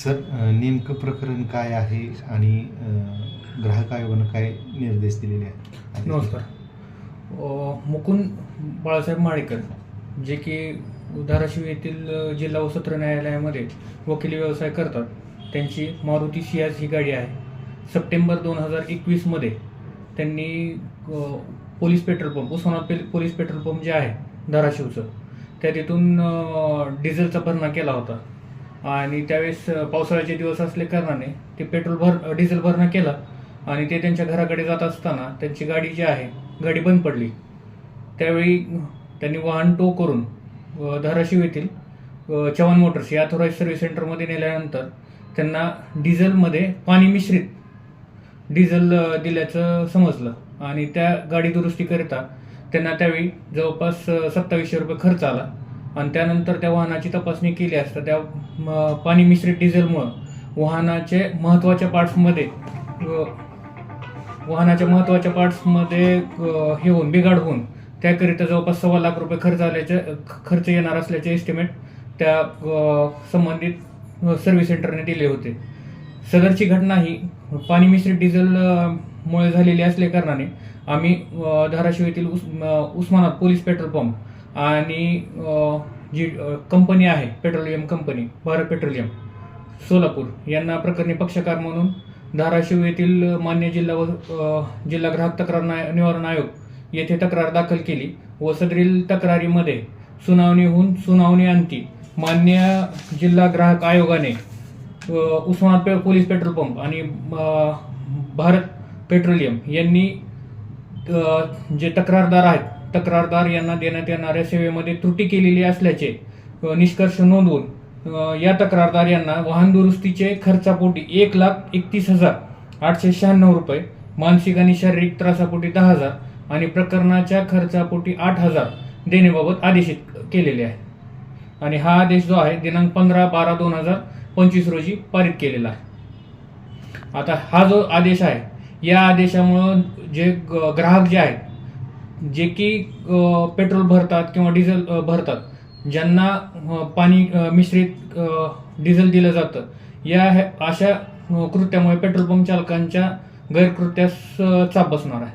Sir, नेमकं प्रकरण काय आहे आणि ग्राहक आयोगानं काय निर्देश दिलेले आहेत? नमस्कार. मुकुंद बाळासाहेब माळेकर, जे की धाराशिव येथील जिल्हा व सत्र न्यायालयामध्ये वकिली व्यवसाय करतात, त्यांची मारुती सियाज ही गाडी आहे. सप्टेंबर 2021मध्ये त्यांनी police petrol pump, Osmanabad police petrol pump जे आहे धाराशिवचं, त्या तिथून डिझेलचा भरणा केला होता. आणि त्यावेळेस पावसाळ्याचे दिवस असले कारणाने ते डिझेल भरणा केला आणि ते त्यांच्या घराकडे जात असताना त्यांची गाडी जी आहे गाडी बंद पडली. त्यावेळी त्यांनी वाहन टो करून धाराशिव येथील चव्हाण मोटर्स या ऑथोराइज सर्व्हिस सेंटरमध्ये नेल्यानंतर त्यांना डिझेलमध्ये पाणी मिश्रित डिझेल दिल्याचं समजलं आणि त्या गाडी दुरुस्तीकरिता त्यांना त्यावेळी जवळपास 2700 रुपये खर्च आला. आणि त्यानंतर त्या वाहनाची तपासणी केली असता त्या पाणी मिश्रित डिझेलमुळं वाहनाच्या महत्त्वाच्या पार्ट्समध्ये हे होऊन बिघाड होऊन त्याकरिता जवळपास 1.25 लाख रुपये खर्च येणार असल्याचे एस्टिमेट त्या संबंधित सर्व्हिस सेंटरने दिले होते. सदरची घटना ही पाणी मिश्रित डिझेलमुळे झालेली असल्या कारणाने आम्ही धाराशिव येथील उस्मानाबाद पोलीस पेट्रोल पंप आणि जी कंपनी आहे petroleum company Bharat petroleum Solapur यांना प्रकरणी पक्षकार म्हणून धाराशिव येथील मान्य जिल्हा ग्राहक तक्रार निवारण आयोग येथे तक्रार दाखल केली व सदरील तक्रारीमध्ये सुनावणी अंती मान्य जिल्हा ग्राहक आयोगाने उस्मानाबाद पोलीस पेट्रोल पंप आणि भारत पेट्रोलियम यांनी जे तक्रारदार यांना देण्यात येणाऱ्या सेवेमध्ये त्रुटी केलेली असल्याचे निष्कर्ष नोंदवून या तक्रारदार यांना वाहन दुरुस्तीचे खर्चापोटी 1,31,896 रुपये, मानसिक आणि शारीरिक त्रासापोटी 10,000 आणि प्रकरणाच्या खर्चापोटी 8,000 देण्याबाबत आदेशित केलेले आहे. आणि हा आदेश जो आहे दिनांक 15/12/2025 रोजी पारित केलेला आहे. आता हा जो आदेश आहे या आदेशामुळं जे ग्राहक जे आहेत जे की पेट्रोल भरतात किंवा डिझेल भरतात, ज्यांना पाणी मिश्रित डिझेल दिलं जातं, अशा कृत्यामुळे पेट्रोल पंप चालकांच्या गैरकृत्यास चाप बसणार आहे.